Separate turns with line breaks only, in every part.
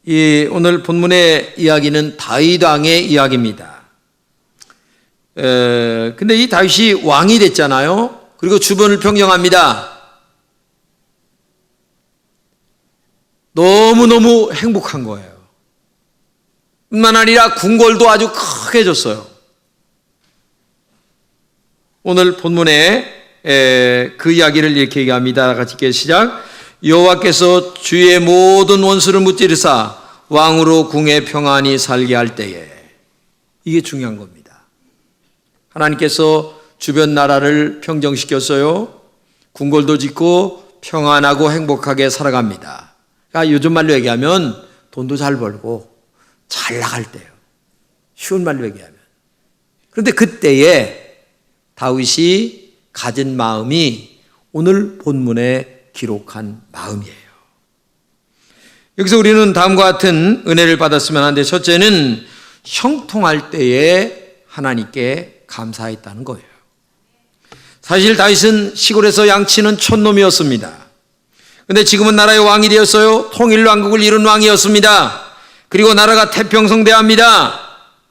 오늘 본문의 이야기는 다윗 왕의 이야기입니다. 근데 이 다윗이 왕이 됐잖아요. 그리고 주변을 평정합니다. 너무너무 행복한 거예요. 뿐만 아니라 궁궐도 아주 크게 줬어요. 오늘 본문에 그 이야기를 이렇게 얘기합니다. 같이 읽게 시작. 여호와께서 주의 모든 원수를 무찌르사 왕으로 궁에 평안히 살게 할 때에, 이게 중요한 겁니다. 하나님께서 주변 나라를 평정시켰어요. 궁궐도 짓고 평안하고 행복하게 살아갑니다. 그러니까 요즘 말로 얘기하면 돈도 잘 벌고 잘 나갈 때요. 쉬운 말로 얘기하면. 그런데 그때에 다윗이 가진 마음이 오늘 본문에 기록한 마음이에요. 여기서 우리는 다음과 같은 은혜를 받았으면 하는데, 첫째는 형통할 때에 하나님께 감사했다는 거예요. 사실 다윗은 시골에서 양치는 촌놈이었습니다. 그런데 지금은 나라의 왕이 되었어요. 통일 왕국을 이룬 왕이었습니다. 그리고 나라가 태평성대합니다.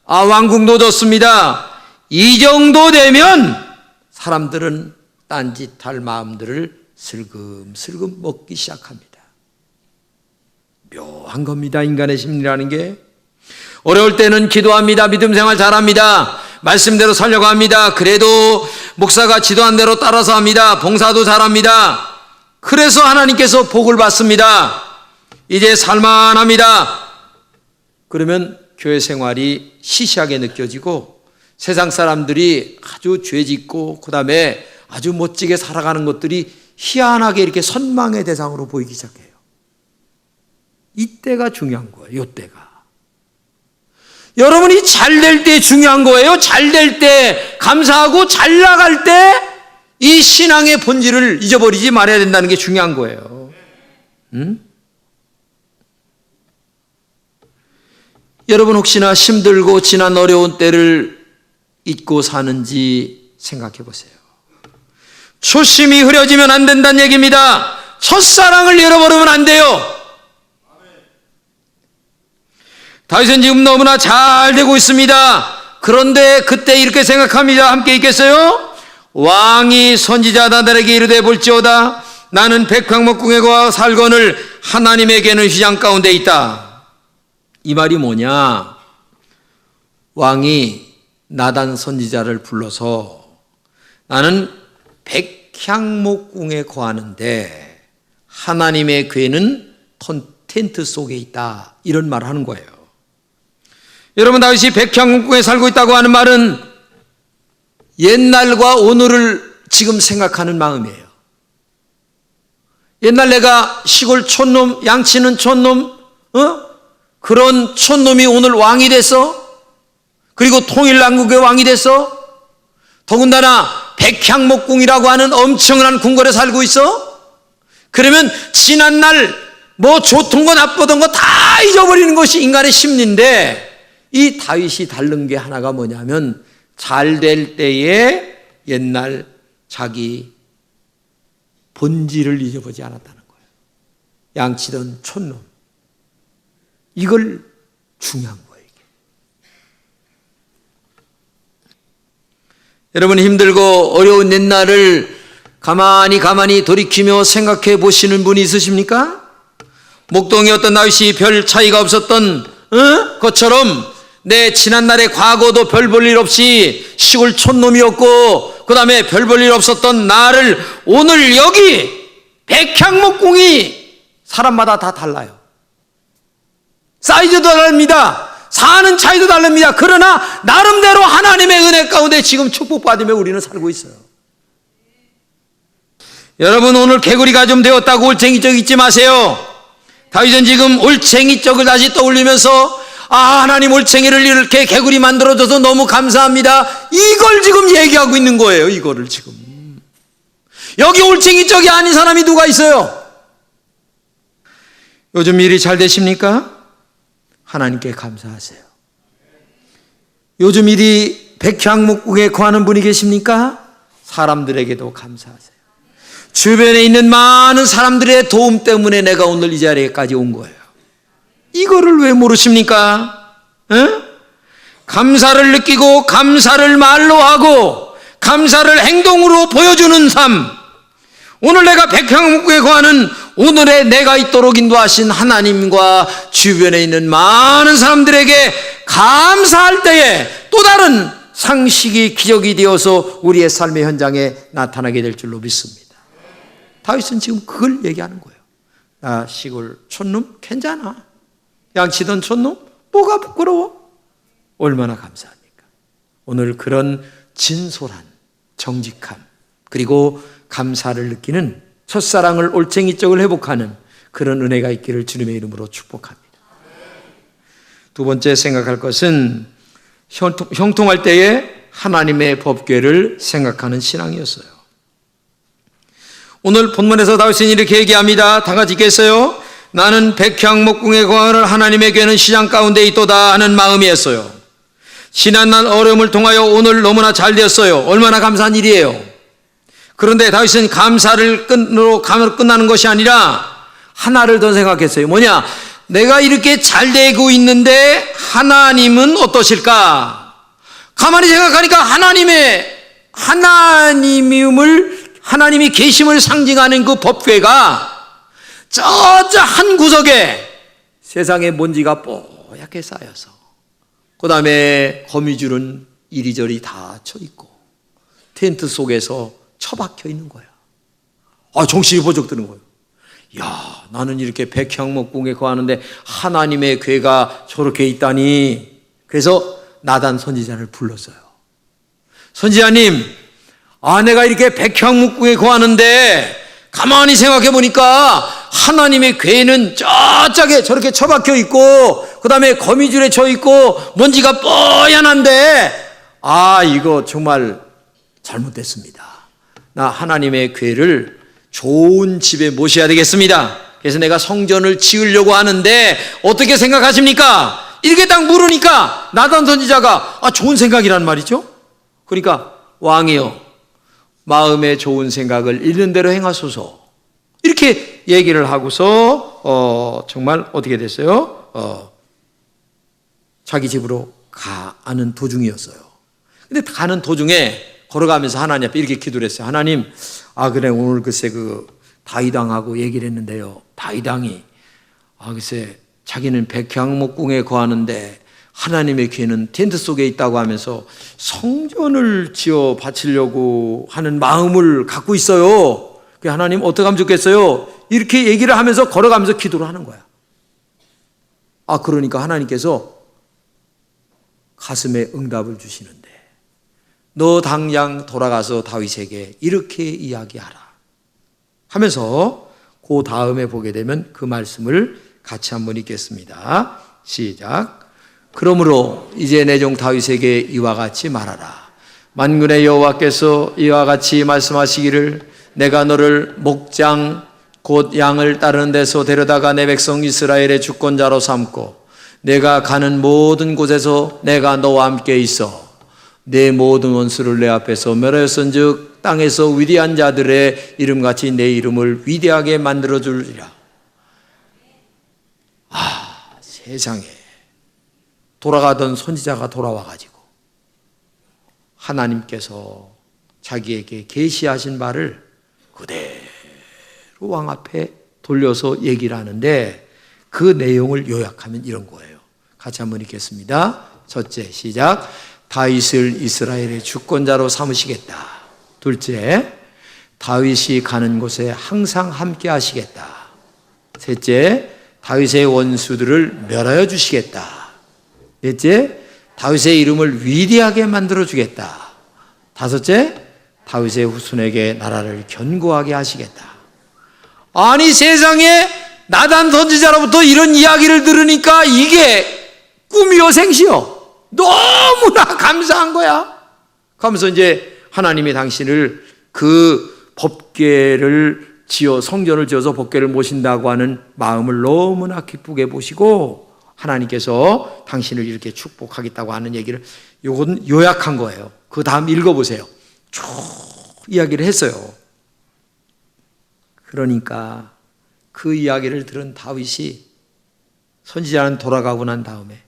왕궁도 얻었습니다. 이 정도 되면 사람들은 딴짓할 마음들을 슬금슬금 먹기 시작합니다. 묘한 겁니다. 인간의 심리라는 게. 어려울 때는 기도합니다. 믿음 생활 잘합니다. 말씀대로 살려고 합니다. 그래도 목사가 지도한 대로 따라서 합니다. 봉사도 잘합니다. 그래서 하나님께서 복을 받습니다. 이제 살만합니다. 그러면 교회 생활이 시시하게 느껴지고 세상 사람들이 아주 죄짓고 그 다음에 아주 멋지게 살아가는 것들이 희한하게 이렇게 선망의 대상으로 보이기 시작해요. 이때가 중요한 거예요. 이때가. 여러분이 잘 될 때 중요한 거예요. 잘 될 때 감사하고 잘 나갈 때 이 신앙의 본질을 잊어버리지 말아야 된다는 게 중요한 거예요. 여러분 혹시나 힘들고 지난 어려운 때를 잊고 사는지 생각해 보세요. 초심이 흐려지면 안 된다는 얘기입니다. 첫사랑을 잃어버리면 안 돼요. 다윗은 지금 너무나 잘 되고 있습니다. 그런데 그때 이렇게 생각합니다. 함께 읽겠어요? 왕이 선지자 나단에게 이르되 볼지어다 나는 백향목궁에 가 살거늘 하나님에게는 휘장 가운데 있다. 이 말이 뭐냐? 왕이 나단 선지자를 불러서 나는 백향목궁에 거하는데 하나님의 궤는 텐트 속에 있다, 이런 말을 하는 거예요. 여러분, 다윗이 백향목궁에 살고 있다고 하는 말은 옛날과 오늘을 지금 생각하는 마음이에요. 옛날 내가 시골 촌놈, 양치는 촌놈, 그런 촌놈이 오늘 왕이 됐어? 그리고 통일왕국의 왕이 됐어? 더군다나 백향목궁이라고 하는 엄청난 궁궐에 살고 있어? 그러면 지난날 뭐 좋던 거 나쁘던 거 다 잊어버리는 것이 인간의 심리인데, 이 다윗이 다른 게 하나가 뭐냐면 잘 될 때에 옛날 자기 본질을 잊어보지 않았다는 거예요. 양치던 촌놈. 이걸 중요한 거예요. 이게. 여러분, 힘들고 어려운 옛날을 가만히 돌이키며 생각해 보시는 분이 있으십니까? 목동이었던 다윗이 별 차이가 없었던 것처럼 내 지난날의 과거도 별 볼 일 없이 시골 촌놈이었고 그 다음에 별 볼 일 없었던 나를 오늘 여기 백향목궁이 사람마다 다 달라요. 사이즈도 다릅니다. 사는 차이도 다릅니다. 그러나 나름대로 하나님의 은혜 가운데 지금 축복받으며 우리는 살고 있어요. 여러분, 오늘 개구리가 좀 되었다고 올챙이적 잊지 마세요. 다윗은 지금 올챙이적을 다시 떠올리면서 하나님 올챙이를 이렇게 개구리 만들어줘서 너무 감사합니다, 이걸 지금 얘기하고 있는 거예요. 이거를 지금. 여기 올챙이적이 아닌 사람이 누가 있어요? 요즘 일이 잘 되십니까? 하나님께 감사하세요. 요즘 일이 백향목궁에 거하는 분이 계십니까? 사람들에게도 감사하세요. 주변에 있는 많은 사람들의 도움 때문에 내가 오늘 이 자리에까지 온 거예요. 이거를 왜 모르십니까? 감사를 느끼고 감사를 말로 하고 감사를 행동으로 보여주는 삶. 오늘 내가 백향목국에 거하는 오늘의 내가 있도록 인도하신 하나님과 주변에 있는 많은 사람들에게 감사할 때에 또 다른 상식이 기적이 되어서 우리의 삶의 현장에 나타나게 될 줄로 믿습니다. 다윗은 지금 그걸 얘기하는 거예요. 나 시골 촌놈 괜찮아. 양치던 촌놈 뭐가 부끄러워? 얼마나 감사합니까? 오늘 그런 진솔한 정직함 그리고 감사를 느끼는 첫사랑을 올챙이적을 회복하는 그런 은혜가 있기를 주님의 이름으로 축복합니다. 두 번째 생각할 것은 형통할 때에 하나님의 법궤를 생각하는 신앙이었어요. 오늘 본문에서 다윗은 이렇게 얘기합니다. 다 같이 읽겠어요? 나는 백향목궁에 거하는 하나님의 궤는 시장 가운데 있도다 하는 마음이었어요. 지난날 어려움을 통하여 오늘 너무나 잘 되었어요. 얼마나 감사한 일이에요. 그런데 다윗은 감사를 끝나는 것이 아니라 하나를 더 생각했어요. 뭐냐? 내가 이렇게 잘 되고 있는데 하나님은 어떠실까? 가만히 생각하니까 하나님이 계심을 상징하는 그 법궤가 저 한 구석에 세상의 먼지가 뽀얗게 쌓여서 그 다음에 거미줄은 이리저리 다 쳐 있고 텐트 속에서 처박혀 있는 거야. 정신이 번쩍 드는 거예요. 야, 나는 이렇게 백향목궁에 거하는데 하나님의 궤가 저렇게 있다니. 그래서 나단 선지자를 불렀어요. 선지자님, 내가 이렇게 백향목궁에 거하는데 가만히 생각해 보니까 하나님의 궤는 저쪽에 저렇게 처박혀 있고 그 다음에 거미줄에 쳐 있고 먼지가 뽀얀한데 이거 정말 잘못됐습니다. 나 하나님의 궤를 좋은 집에 모셔야 되겠습니다. 그래서 내가 성전을 지으려고 하는데 어떻게 생각하십니까? 이렇게 딱 물으니까 나단 선지자가 좋은 생각이란 말이죠. 그러니까 왕이여 마음에 좋은 생각을 있는 대로 행하소서 이렇게 얘기를 하고서 정말 어떻게 됐어요? 자기 집으로 가는 도중이었어요. 근데 가는 도중에 걸어가면서 하나님 앞에 이렇게 기도를 했어요. 하나님, 그래 오늘 글쎄 그 다윗왕하고 얘기를 했는데요. 다윗왕이 글쎄 자기는 백향목궁에 거하는데 하나님의 궤는 텐트 속에 있다고 하면서 성전을 지어 바치려고 하는 마음을 갖고 있어요. 하나님 어떻게 하면 좋겠어요? 이렇게 얘기를 하면서 걸어가면서 기도를 하는 거야. 그러니까 하나님께서 가슴에 응답을 주시는데 너 당장 돌아가서 다윗에게 이렇게 이야기하라 하면서 그 다음에 보게 되면 그 말씀을 같이 한번 읽겠습니다. 시작. 그러므로 이제 내 종 다윗에게 이와 같이 말하라. 만군의 여호와께서 이와 같이 말씀하시기를 내가 너를 목장 곧 양을 따르는 데서 데려다가 내 백성 이스라엘의 주권자로 삼고 내가 가는 모든 곳에서 내가 너와 함께 있어 내 모든 원수를 내 앞에서 멸하였은즉 땅에서 위대한 자들의 이름같이 내 이름을 위대하게 만들어 주리라. 세상에 돌아가던 선지자가 돌아와가지고 하나님께서 자기에게 계시하신 말을 그대로 왕 앞에 돌려서 얘기를 하는데 그 내용을 요약하면 이런 거예요. 같이 한번 읽겠습니다. 첫째, 시작. 다윗을 이스라엘의 주권자로 삼으시겠다. 둘째, 다윗이 가는 곳에 항상 함께 하시겠다. 셋째, 다윗의 원수들을 멸하여 주시겠다. 넷째, 다윗의 이름을 위대하게 만들어 주겠다. 다섯째, 다윗의 후손에게 나라를 견고하게 하시겠다. 아니 세상에 나단 선지자로부터 이런 이야기를 들으니까 이게 꿈이요 생시요 너무나 감사한 거야. 그러면서 이제 하나님이 당신을 그 법궤를 지어 성전을 지어서 법궤를 모신다고 하는 마음을 너무나 기쁘게 보시고 하나님께서 당신을 이렇게 축복하겠다고 하는 얘기를 요건 요약한 거예요. 그 다음 읽어보세요. 쭉 이야기를 했어요. 그러니까 그 이야기를 들은 다윗이 선지자는 돌아가고 난 다음에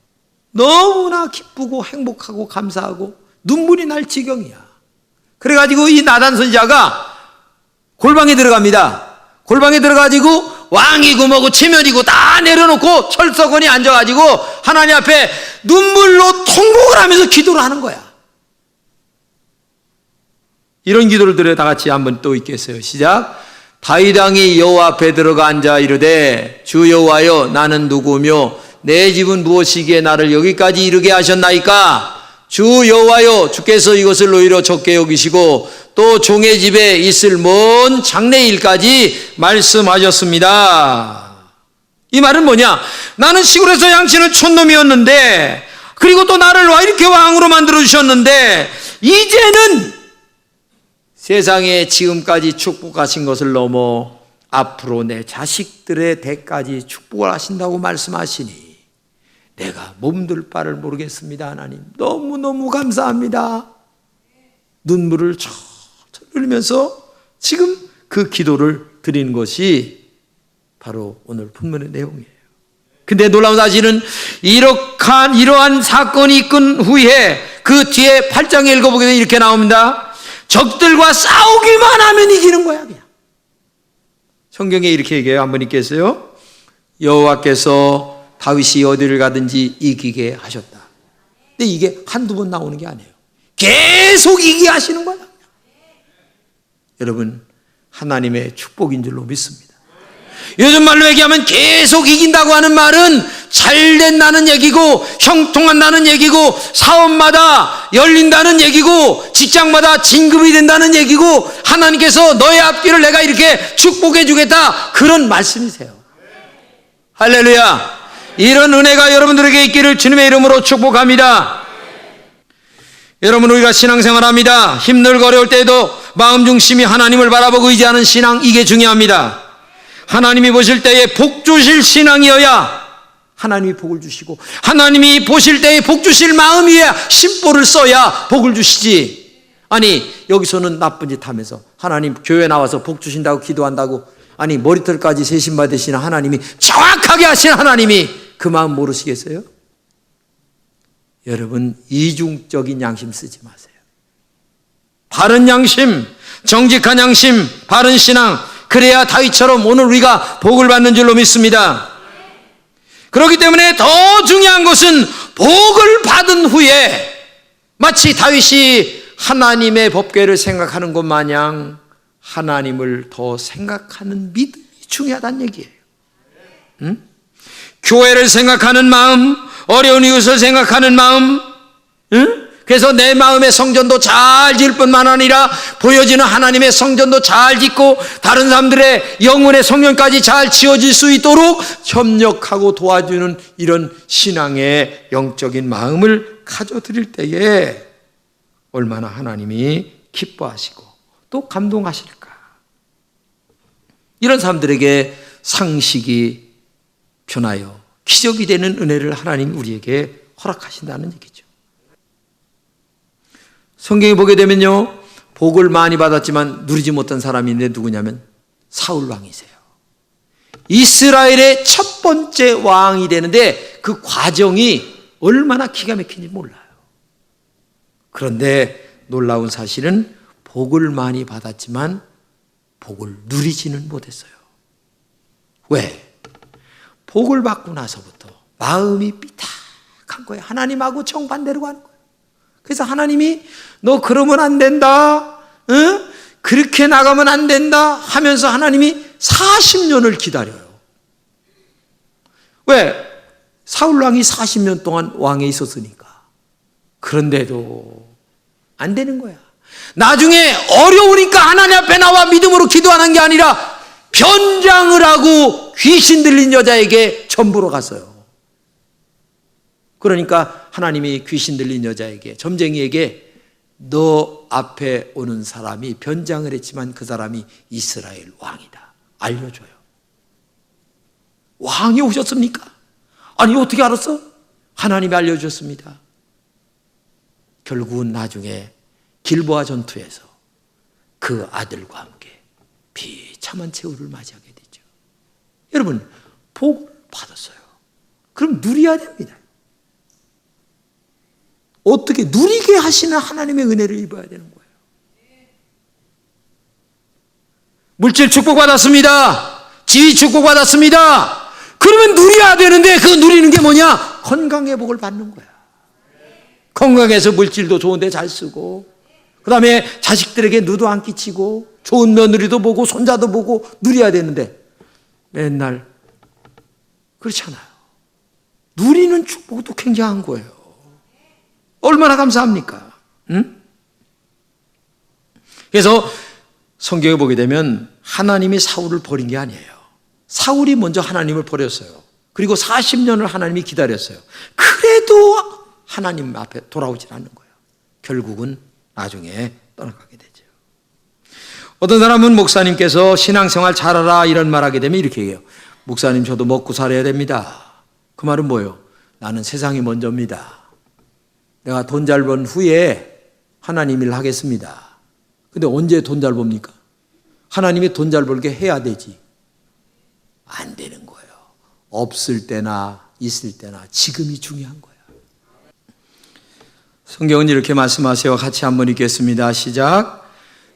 너무나 기쁘고 행복하고 감사하고 눈물이 날 지경이야. 그래가지고 이 나단 선지자가 골방에 들어갑니다. 골방에 들어가지고 왕이고 뭐고 체면이고 다 내려놓고 철석원이 앉아가지고 하나님 앞에 눈물로 통곡을 하면서 기도를 하는 거야. 이런 기도를 드려 다 같이 한번 또 읽겠어요. 시작. 다윗 왕이 여호와 앞에 들어가 앉아 이르되 주 여호와여 나는 누구며 내 집은 무엇이기에 나를 여기까지 이르게 하셨나이까? 주 여호와여 주께서 이것을 너희로 적게 여기시고 또 종의 집에 있을 먼 장래일까지 말씀하셨습니다. 이 말은 뭐냐? 나는 시골에서 양치는 촌놈이었는데 그리고 또 나를 와 이렇게 왕으로 만들어 주셨는데 이제는 세상에 지금까지 축복하신 것을 넘어 앞으로 내 자식들의 대까지 축복을 하신다고 말씀하시니 내가 몸둘 바를 모르겠습니다. 하나님 너무너무 감사합니다. 눈물을 철철 흘리면서 지금 그 기도를 드리는 것이 바로 오늘 본문의 내용이에요. 근데 놀라운 사실은 이러한 사건이 있은 후에 그 뒤에 8장에 읽어보게 되면 이렇게 나옵니다. 적들과 싸우기만 하면 이기는 거야 그냥. 성경에 이렇게 얘기해요. 한번 읽겠어요? 여호와께서 다윗이 어디를 가든지 이기게 하셨다. 근데 이게 한두 번 나오는 게 아니에요. 계속 이기게 하시는 거야. 여러분 하나님의 축복인 줄로 믿습니다. 요즘 말로 얘기하면 계속 이긴다고 하는 말은 잘 된다는 얘기고 형통한다는 얘기고 사업마다 열린다는 얘기고 직장마다 진급이 된다는 얘기고 하나님께서 너의 앞길을 내가 이렇게 축복해 주겠다 그런 말씀이세요. 할렐루야. 이런 은혜가 여러분들에게 있기를 주님의 이름으로 축복합니다. 여러분 우리가 신앙생활합니다. 힘들고 어려울 때에도 마음 중심이 하나님을 바라보고 의지하는 신앙 이게 중요합니다. 하나님이 보실 때에 복 주실 신앙이어야 하나님이 복을 주시고 하나님이 보실 때에 복 주실 마음이어야 심보를 써야 복을 주시지. 아니 여기서는 나쁜 짓 하면서 하나님 교회 나와서 복 주신다고 기도한다고 아니 머리털까지 세심 받으시는 하나님이 정확하게 하신 하나님이 그 마음 모르시겠어요? 여러분 이중적인 양심 쓰지 마세요. 바른 양심, 정직한 양심, 바른 신앙 그래야 다윗처럼 오늘 우리가 복을 받는 줄로 믿습니다. 그렇기 때문에 더 중요한 것은 복을 받은 후에 마치 다윗이 하나님의 법궤를 생각하는 것 마냥 하나님을 더 생각하는 믿음이 중요하다는 얘기예요. 응? 교회를 생각하는 마음, 어려운 이웃을 생각하는 마음, 응? 그래서 내 마음의 성전도 잘 지을 뿐만 아니라 보여지는 하나님의 성전도 잘 짓고 다른 사람들의 영혼의 성전까지 잘 지어질 수 있도록 협력하고 도와주는 이런 신앙의 영적인 마음을 가져드릴 때에 얼마나 하나님이 기뻐하시고 또 감동하실까. 이런 사람들에게 상식이 변하여 기적이 되는 은혜를 하나님 우리에게 허락하신다는 얘기죠. 성경에 보게 되면요 복을 많이 받았지만 누리지 못한 사람이 있는데 누구냐면 사울 왕이세요. 이스라엘의 첫 번째 왕이 되는데 그 과정이 얼마나 기가 막힌지 몰라요. 그런데 놀라운 사실은 복을 많이 받았지만 복을 누리지는 못했어요. 왜? 복을 받고 나서부터 마음이 삐딱한 거예요. 하나님하고 정반대로 가는 거예요. 그래서 하나님이 너 그러면 안 된다, 응? 그렇게 나가면 안 된다 하면서 하나님이 40년을 기다려요. 왜? 사울왕이 40년 동안 왕에 있었으니까. 그런데도 안 되는 거야. 나중에 어려우니까 하나님 앞에 나와 믿음으로 기도하는 게 아니라 변장을 하고 귀신 들린 여자에게 전부로 갔어요. 그러니까 하나님이 귀신 들린 여자에게, 점쟁이에게 너 앞에 오는 사람이 변장을 했지만 그 사람이 이스라엘 왕이다 알려줘요. 왕이 오셨습니까? 아니 어떻게 알았어? 하나님이 알려주셨습니다. 결국은 나중에 길보아 전투에서 그 아들과 함께 비참한 최후를 맞이하게 되죠. 여러분 복 받았어요. 그럼 누려야 됩니다. 어떻게 누리게 하시는 하나님의 은혜를 입어야 되는 거예요. 물질 축복받았습니다. 지위 축복받았습니다. 그러면 누려야 되는데 그 누리는 게 뭐냐? 건강 회복을 받는 거야. 건강해서 물질도 좋은데 잘 쓰고, 그 다음에 자식들에게 누도 안 끼치고, 좋은 며느리도 보고 손자도 보고 누려야 되는데 맨날 그렇지 않아요. 누리는 축복도 굉장한 거예요. 얼마나 감사합니까? 응? 그래서 성경에 보게 되면 하나님이 사울을 버린 게 아니에요. 사울이 먼저 하나님을 버렸어요. 그리고 40년을 하나님이 기다렸어요. 그래도 하나님 앞에 돌아오질 않는 거예요. 결국은 나중에 떠나가게 되죠. 어떤 사람은 목사님께서 신앙생활 잘하라 이런 말하게 되면 이렇게 얘기해요. 목사님, 저도 먹고 살아야 됩니다. 그 말은 뭐예요? 나는 세상이 먼저입니다. 내가 돈 잘 번 후에 하나님 일 하겠습니다. 근데 언제 돈 잘 법니까? 하나님이 돈 잘 벌게 해야 되지. 안 되는 거예요. 없을 때나 있을 때나 지금이 중요한 거예요. 성경은 이렇게 말씀하세요. 같이 한번 읽겠습니다. 시작.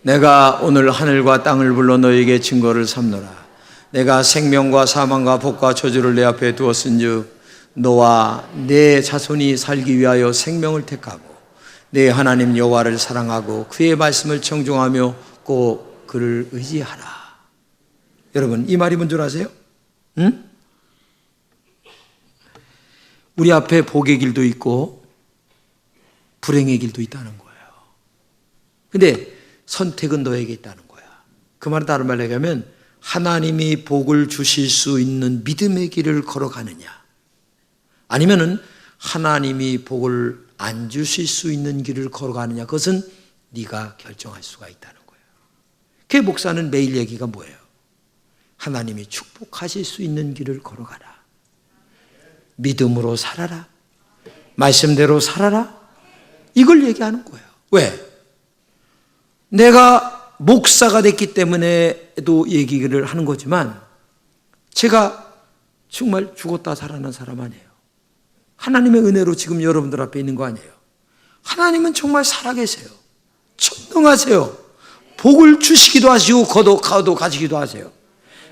내가 오늘 하늘과 땅을 불러 너에게 증거를 삼노라. 내가 생명과 사망과 복과 저주를 내 앞에 두었은즉 너와 내 자손이 살기 위하여 생명을 택하고 내 하나님 여호와를 사랑하고 그의 말씀을 청종하며 꼭 그를 의지하라. 여러분, 이 말이 뭔 줄 아세요? 응? 우리 앞에 복의 길도 있고 불행의 길도 있다는 거예요. 근데 선택은 너에게 있다는 거야. 그 말은 다른 말로 얘기하면 하나님이 복을 주실 수 있는 믿음의 길을 걸어가느냐, 아니면은 하나님이 복을 안 주실 수 있는 길을 걸어가느냐, 그것은 네가 결정할 수가 있다는 거예요. 그 목사는 매일 얘기가 뭐예요? 하나님이 축복하실 수 있는 길을 걸어가라. 믿음으로 살아라. 말씀대로 살아라. 이걸 얘기하는 거예요. 왜? 내가 목사가 됐기 때문에도 얘기를 하는 거지만 제가 정말 죽었다 살아난 사람 아니에요. 하나님의 은혜로 지금 여러분들 앞에 있는 거 아니에요. 하나님은 정말 살아계세요. 전능하세요. 복을 주시기도 하시고 거둬 가시기도 하세요.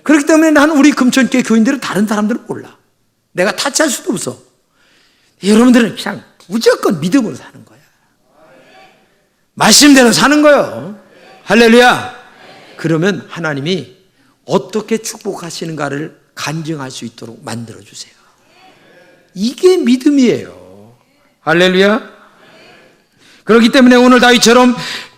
그렇기 때문에 나는 우리 금천교회 교인들은 다른 사람들은 몰라. 내가 타치할 수도 없어. 여러분들은 그냥 무조건 믿음으로 사는 거야. 말씀대로 사는 거예요. 할렐루야. 그러면 하나님이 어떻게 축복하시는가를 간증할 수 있도록 만들어주세요. 이게 믿음이에요. 할렐루야. 그렇기 때문에 오늘 다윗처럼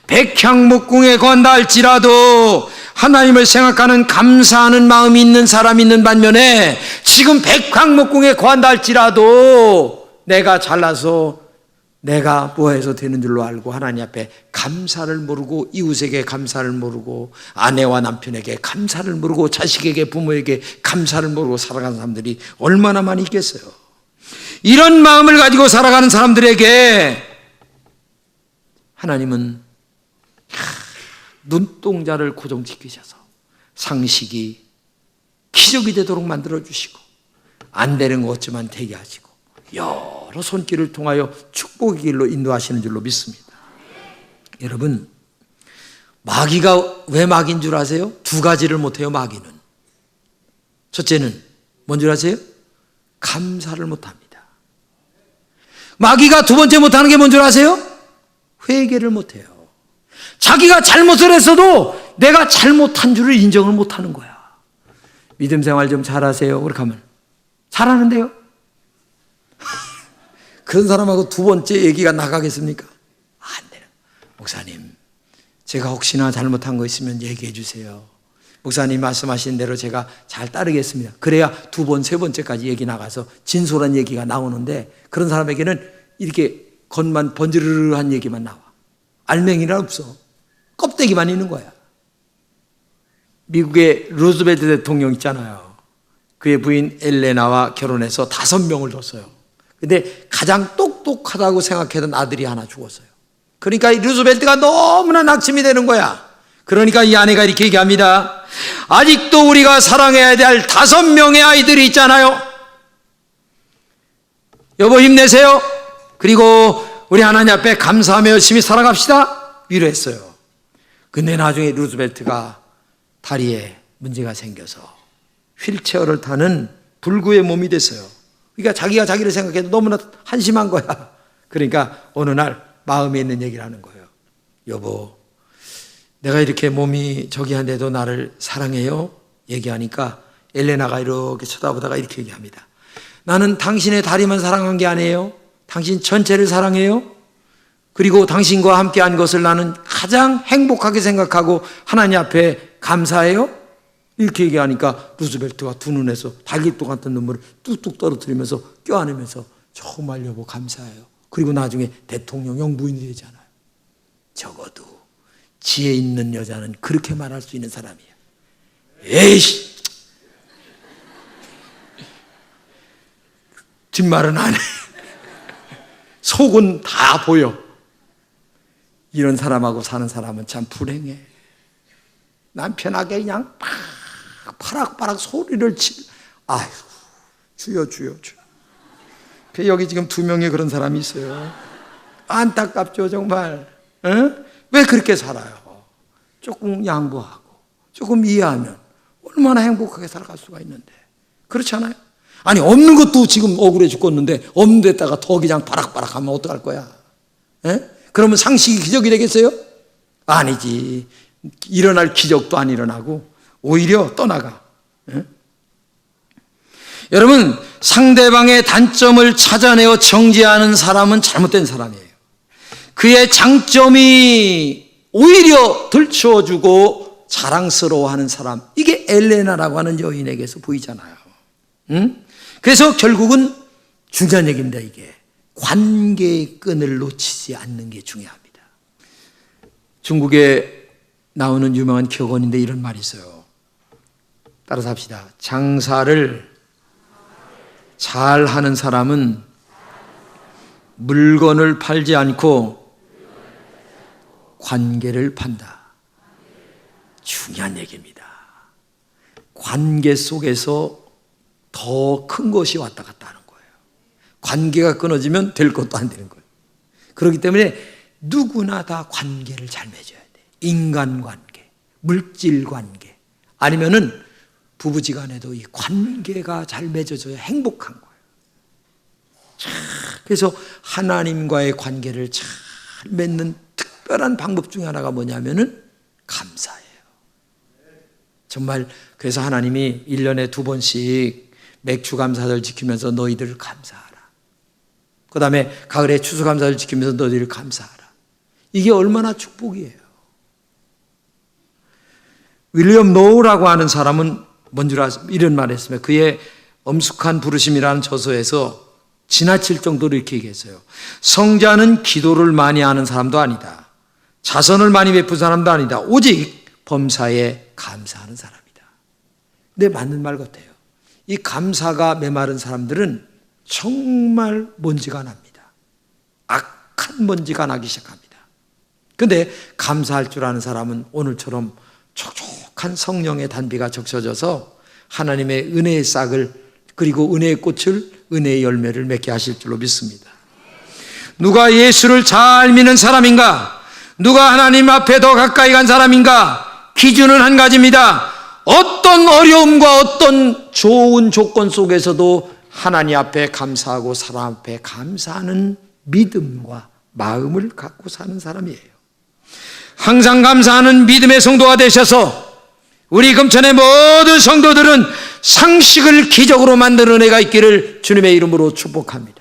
백향목궁에 거한다 할지라도 하나님을 생각하는 감사하는 마음이 있는 사람이 있는 반면에 지금 백향목궁에 거한다 할지라도 내가 잘나서 내가 뭐해서 되는 줄로 알고 하나님 앞에 감사를 모르고 이웃에게 감사를 모르고 아내와 남편에게 감사를 모르고 자식에게 부모에게 감사를 모르고 살아가는 사람들이 얼마나 많이 있겠어요. 이런 마음을 가지고 살아가는 사람들에게 하나님은 눈동자를 고정시키셔서 상식이 기적이 되도록 만들어주시고 안 되는 것 같지만 되게 하시고 여러 손길을 통하여 축복의 길로 인도하시는 줄로 믿습니다. 여러분, 마귀가 왜 마귀인 줄 아세요? 두 가지를 못해요. 마귀는 첫째는 뭔 줄 아세요? 감사를 못합니다. 마귀가 두 번째 못하는 게 뭔 줄 아세요? 회개를 못해요. 자기가 잘못을 했어도 내가 잘못한 줄을 인정을 못하는 거야. 믿음 생활 좀 잘하세요. 그렇게 하면 잘하는데요. 그런 사람하고 두 번째 얘기가 나가겠습니까? 안 돼요. 목사님, 제가 혹시나 잘못한 거 있으면 얘기해 주세요. 목사님 말씀하신 대로 제가 잘 따르겠습니다. 그래야 두 번, 세 번째까지 얘기 나가서 진솔한 얘기가 나오는데 그런 사람에게는 이렇게 겉만 번지르르한 얘기만 나와. 알맹이는 없어. 껍데기만 있는 거야. 미국의 루즈벨트 대통령 있잖아요. 그의 부인 엘레나와 결혼해서 5명을 뒀어요. 근데 가장 똑똑하다고 생각했던 아들이 하나 죽었어요. 그러니까 이 루즈벨트가 너무나 낙심이 되는 거야. 그러니까 이 아내가 이렇게 얘기합니다. 아직도 우리가 사랑해야 될 5명의 아이들이 있잖아요. 여보 힘내세요. 그리고 우리 하나님 앞에 감사하며 열심히 살아갑시다. 위로했어요. 근데 나중에 루즈벨트가 다리에 문제가 생겨서 휠체어를 타는 불구의 몸이 됐어요. 그러니까 자기가 자기를 생각해도 너무나 한심한 거야. 그러니까 어느 날 마음에 있는 얘기를 하는 거예요. 여보, 내가 이렇게 몸이 저기한데도 나를 사랑해요? 얘기하니까 엘레나가 이렇게 쳐다보다가 이렇게 얘기합니다. 나는 당신의 다리만 사랑한 게 아니에요. 당신 전체를 사랑해요. 그리고 당신과 함께한 것을 나는 가장 행복하게 생각하고 하나님 앞에 감사해요. 이렇게 얘기하니까 루즈벨트가 두 눈에서 달깃도 같은 눈물을 뚝뚝 떨어뜨리면서 껴안으면서 정말 여보 감사해요. 그리고 나중에 대통령형 부인이 되잖아요. 적어도 지혜 있는 여자는 그렇게 말할 수 있는 사람이야. 에이씨, 뒷말은 안 해. 속은 다 보여. 이런 사람하고 사는 사람은 참 불행해. 남편에게 그냥 파락파락 소리를 아휴, 주여. 여기 지금 2명의 그런 사람이 있어요. 안타깝죠, 정말. 응? 왜 그렇게 살아요? 조금 양보하고, 조금 이해하면 얼마나 행복하게 살아갈 수가 있는데. 그렇지 않아요? 아니, 없는 것도 지금 억울해 죽겠는데, 없는 데다가 더 그냥 바락바락 하면 어떡할 거야? 에? 그러면 상식이 기적이 되겠어요? 아니지. 일어날 기적도 안 일어나고, 오히려 떠나가. 에? 여러분, 상대방의 단점을 찾아내어 정죄하는 사람은 잘못된 사람이에요. 그의 장점이 오히려 들추어주고 자랑스러워하는 사람, 이게 엘레나라고 하는 여인에게서 보이잖아요. 응? 그래서 결국은 중요한 얘기입니다. 이게 관계의 끈을 놓치지 않는 게 중요합니다. 중국에 나오는 유명한 격언인데 이런 말이 있어요. 따라서 합시다. 장사를 잘 하는 사람은 물건을 팔지 않고 관계를 판다. 중요한 얘기입니다. 관계 속에서 더 큰 것이 왔다 갔다 하는 거예요. 관계가 끊어지면 될 것도 안 되는 거예요. 그렇기 때문에 누구나 다 관계를 잘 맺어야 돼. 인간관계, 물질관계, 아니면은 부부지간에도 이 관계가 잘 맺어져야 행복한 거예요. 그래서 하나님과의 관계를 잘 맺는 특별한 방법 중에 하나가 뭐냐면은 감사예요. 정말 그래서 하나님이 1년에 2번씩 맥주 감사절 지키면서 너희들을 감사하라. 그 다음에 가을에 추수감사절 지키면서 너희들을 감사하라. 이게 얼마나 축복이에요. 윌리엄 노우라고 하는 사람은 뭔지 아세요? 이런 말을 했으면 그의 엄숙한 부르심이라는 저서에서 지나칠 정도로 이렇게 얘기했어요. 성자는 기도를 많이 하는 사람도 아니다. 자선을 많이 베푼 사람도 아니다. 오직 범사에 감사하는 사람이다. 근데 맞는 말 같아요. 이 감사가 메마른 사람들은 정말 먼지가 납니다. 악한 먼지가 나기 시작합니다. 그런데 감사할 줄 아는 사람은 오늘처럼 촉촉한 성령의 단비가 적셔져서 하나님의 은혜의 싹을, 그리고 은혜의 꽃을, 은혜의 열매를 맺게 하실 줄로 믿습니다. 누가 예수를 잘 믿는 사람인가? 누가 하나님 앞에 더 가까이 간 사람인가? 기준은 한 가지입니다. 어떤 어려움과 어떤 좋은 조건 속에서도 하나님 앞에 감사하고 사람 앞에 감사하는 믿음과 마음을 갖고 사는 사람이에요. 항상 감사하는 믿음의 성도가 되셔서 우리 금천의 모든 성도들은 상식을 기적으로 만드는 은혜가 있기를 주님의 이름으로 축복합니다.